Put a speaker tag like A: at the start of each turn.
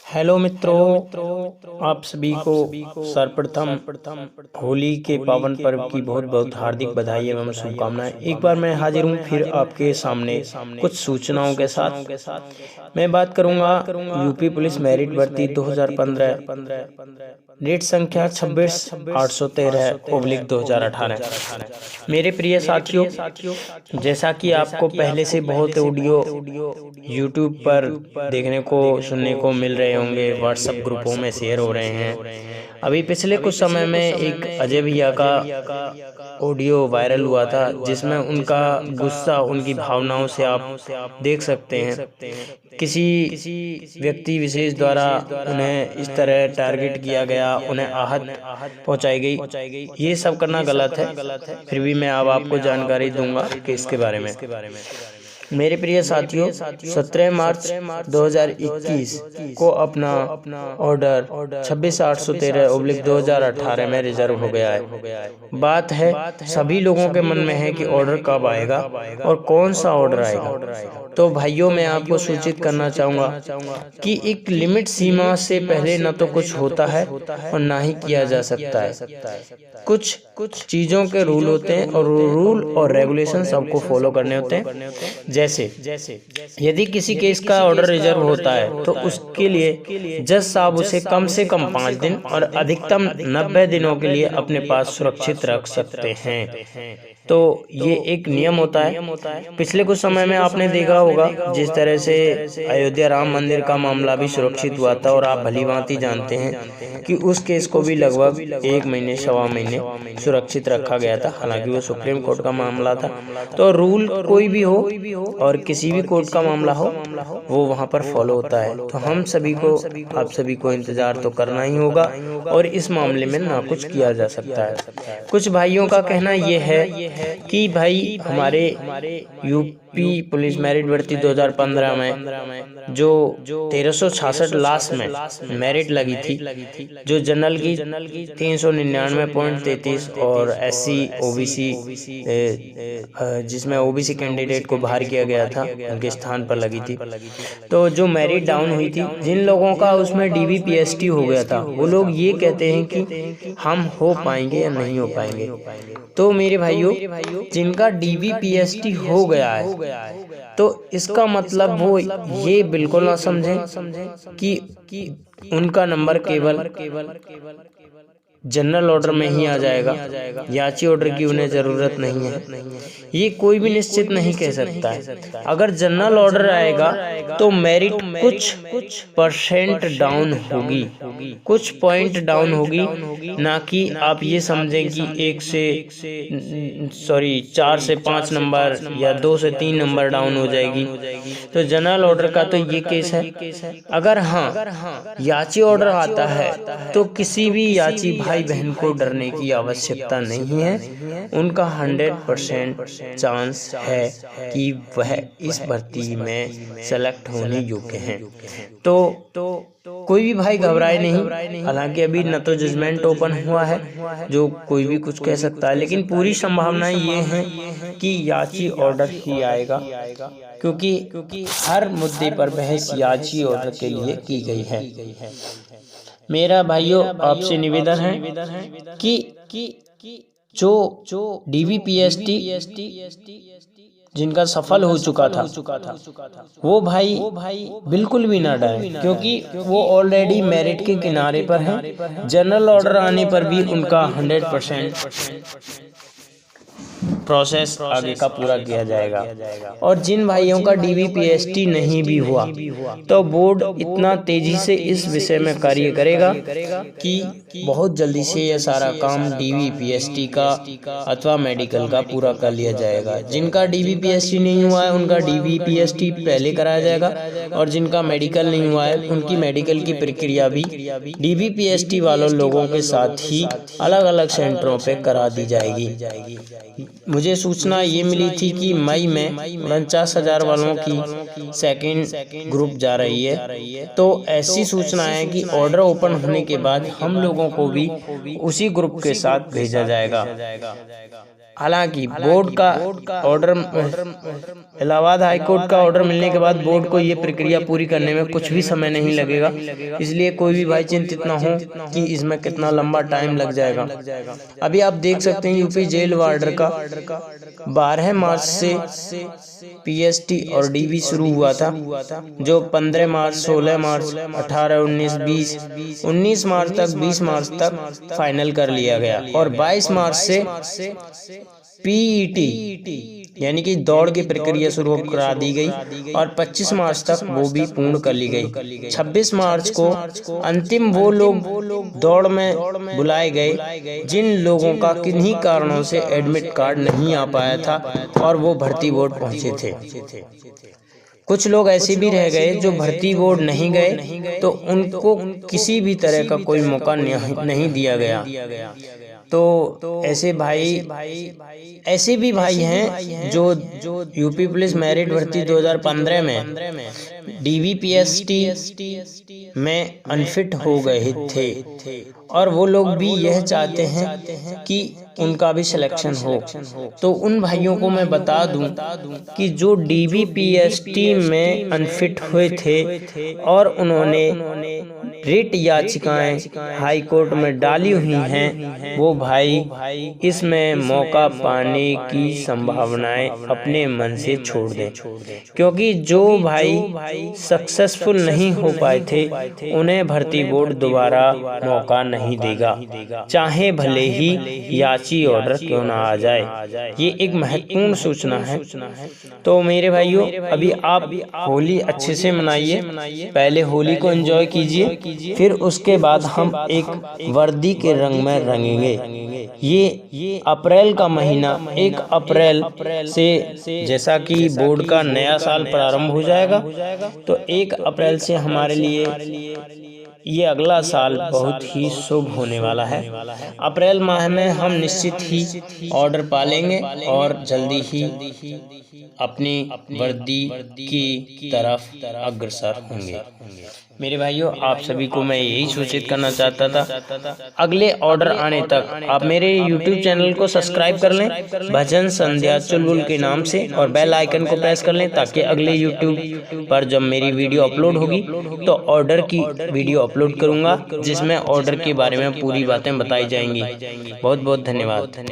A: Hello मित्रों, आप सभी को सर्वप्रथम होली के पावन पर्व की बहुत बहुत हार्दिक बधाई एवं शुभकामनाएं। एक बार मैं हाजिर हूँ फिर आपके सामने कुछ सूचनाओं के साथ। मैं बात करूंगा यूपी पुलिस मेरिट भर्ती 2015 डेट संख्या 26/813/2018। मेरे प्रिय साथियों, जैसा कि आपको पहले से बहुत ऑडियो यूट्यूब पर देखने को सुनने को मिल रहे होंगे, व्हाट्सएप ग्रुपों में शेयर हो रहे हैं। अभी पिछले कुछ समय में एक अजय भैया का ऑडियो वायरल हुआ था जिसमें उनका गुस्सा, उनकी भावनाओं से आप देख सकते हैं। किसी व्यक्ति विशेष द्वारा उन्हें इस तरह टारगेट किया गया, उन्हें आहत पहुंचाई गई। ये सब करना गलत है, फिर भी मैं अब आपको जानकारी दूंगा कि इसके बारे में। मेरे प्रिय साथियों, 17 मार्च 2021 को अपना ऑर्डर 26/813/2018 में रिजर्व हो गया है। बात है सभी लोगों के मन में है कि ऑर्डर कब आएगा और कौन सा ऑर्डर आएगा। तो भाइयों, मैं आपको सूचित करना चाहूँगा कि एक लिमिट सीमा से पहले न तो कुछ होता है और ना ही किया जा सकता है। कुछ चीज़ों के रूल होते हैं और रूल और रेगुलेशन सबको फॉलो करने होते हैं। जैसे यदि किसी केस का ऑर्डर रिजर्व होता है तो उसके लिए जज साहब उसे कम से कम 5 दिन और अधिकतम 90 दिनों के लिए अपने पास सुरक्षित रख सकते हैं। तो ये एक नियम होता है। पिछले कुछ समय में आपने देखा होगा जिस तरह से अयोध्या राम मंदिर का मामला भी सुरक्षित हुआ था, और आप भलीभांति जानते हैं कि उस केस को भी लगभग 1 महीने सवा महीने सुरक्षित रखा गया था। हालांकि वो सुप्रीम कोर्ट का मामला था। तो रूल कोई भी हो और किसी भी कोर्ट का मामला हो, वो वहाँ पर फॉलो होता है। तो हम सभी को, आप सभी को इंतजार तो करना ही होगा और इस मामले में ना कुछ किया जा सकता है। कुछ भाइयों का कहना ये है कि भाई हमारे यूपी पुलिस मेरिट भर्ती 2015 में जो 1366 लास्ट में मेरिट लगी थी, जो जनरल की 399.33 और SC OBC जिसमें OBC कैंडिडेट को बाहर किया गया था, उनके स्थान पर लगी थी। तो जो मेरिट डाउन हुई थी, जिन लोगों का उसमें DB PST हो गया था, वो लोग ये कहते हैं कि हम हो पाएंगे या नहीं हो पाएंगे। तो मेरे भाइयों, जिनका DB PST हो गया है तो इसका मतलब वो ये बिल्कुल ना समझें कि उनका नंबर केवल जनरल ऑर्डर में ही आ जाएगा, याची ऑर्डर की उन्हें जरूरत नहीं है। ये कोई भी निश्चित नहीं कह सकता है। अगर जनरल ऑर्डर आएगा तो मेरिट कुछ परसेंट डाउन होगी, कुछ पॉइंट डाउन होगी, ना कि आप ये समझें कि 4 से 5 नंबर या 2 से 3 नंबर डाउन हो जाएगी। तो जनरल ऑर्डर का तो ये केस है। अगर हाँ याची ऑर्डर आता है तो किसी भी याची भाई बहन को डरने की आवश्यकता नहीं है। उनका 100% चांस है कि वह इस भर्ती में सेलेक्ट होने योग्य हैं। तो कोई भी भाई घबराए नहीं। हालांकि अभी न तो जजमेंट ओपन हुआ है, जो कोई भी कुछ कह सकता है, लेकिन पूरी संभावनाएं ये हैं कि याची ऑर्डर ही आएगा, क्योंकि हर मुद्दे पर बहस याची ऑर्डर के लिए की गई है। मेरा भाइयों आपसे निवेदन है कि जो DB PST जिनका सफल हो चुका था, वो भाई बिल्कुल भी ना डरे, क्योंकि वो ऑलरेडी मेरिट के किनारे पर हैं। जनरल ऑर्डर आने पर भी उनका 100% प्रोसेस आगे का पूरा किया जाएगा। और जिन भाइयों का DB PST नहीं भी हुआ, तो बोर्ड इतना तेजी से इस विषय में कार्य करेगा कि बहुत जल्दी से यह सारा काम DB PST का अथवा मेडिकल का पूरा कर लिया जाएगा। जिनका DB PST नहीं हुआ है, उनका DB PST पहले कराया जाएगा, और जिनका मेडिकल नहीं हुआ है, उनकी मेडिकल की प्रक्रिया भी DB PST वालों लोगों के साथ ही अलग अलग सेंटरों पे करा दी जाएगी। मुझे सूचना ये मिली थी कि मई में 49,000 वालों की सेकंड ग्रुप जा रही है। तो ऐसी सूचना है कि ऑर्डर ओपन होने के बाद हम लोगों को भी उसी ग्रुप के साथ भेजा जाएगा। हालांकि बोर्ड का ऑर्डर इलाहाबाद हाई कोर्ट का ऑर्डर मिलने के बाद बोर्ड को ये प्रक्रिया पूरी करने में कुछ भी समय नहीं लगेगा, इसलिए कोई भी भाई चिंतित ना हो कि इसमें कितना लंबा टाइम लग जाएगा। अभी आप देख सकते हैं यूपी जेल वार्डर का 12 मार्च से पीएसटी और डीबी शुरू हुआ था, जो 15 मार्च, 16 मार्च, 18, 19, 19 मार्च तक, 20 मार्च तक फाइनल कर लिया गया और 22 मार्च से पीईटी यानी कि दौड़ की प्रक्रिया शुरू करा दी गई और 25 मार्च तक वो भी पूर्ण कर ली गई। 26 मार्च को अंतिम वो लोग दौड़ में बुलाए गए जिन लोगों का किन्हीं कारणों से एडमिट कार्ड नहीं आ पाया था और वो भर्ती बोर्ड पहुंचे थे। कुछ लोग ऐसे भी रह गए जो भर्ती बोर्ड नहीं गए, तो उनको किसी भी तरह का कोई मौका नहीं दिया गया। तो ऐसे भी भाई हैं जो यूपी पुलिस मेरिट भर्ती 2015 में डीवीपीएसटी में अनफिट हो गए थे और वो लोग भी यह चाहते हैं कि उनका भी सिलेक्शन हो। तो उन भाइयों को मैं बता दूं कि जो डीवीपीएसटी में अनफिट हुए थे और उन्होंने रिट याचिकाएं हाई कोर्ट में डाली हुई हैं, वो भाई इसमें मौका पाने की संभावनाएं अपने मन से छोड़ दें, क्योंकि जो भाई सक्सेसफुल नहीं हो पाए थे उन्हें भर्ती बोर्ड दोबारा मौका नहीं देगा, चाहे भले ही याची ऑर्डर क्यों ना आ जाए। ये एक महत्वपूर्ण सूचना है। तो मेरे भाइयों, अभी आप होली अच्छे से मनाइए, पहले होली को एंजॉय कीजिए, फिर उसके बाद हम एक वर्दी के रंग में रंगेंगे। ये अप्रैल का महीना 1 अप्रैल से जैसा कि बोर्ड का नया साल प्रारंभ हो जाएगा, तो 1 अप्रैल से हमारे लिए ये अगला साल बहुत ही शुभ होने वाला है। अप्रैल माह में हम निश्चित ही ऑर्डर पालेंगे और जल्दी ही अपनी वर्दी की तरफ अग्रसर होंगे। मेरे भाइयों, आप सभी को मैं यही सूचित करना चाहता था, अगले ऑर्डर आने तक आप मेरे YouTube चैनल को सब्सक्राइब कर लें भजन संध्या चुलबुल के नाम से और बेल आइकन को प्रेस कर लें, ताकि अगले YouTube पर जब मेरी वीडियो अपलोड होगी तो ऑर्डर की वीडियो अपलोड करूंगा, जिसमें ऑर्डर के बारे में पूरी बातें बताई जाएंगी। बहुत बहुत धन्यवाद।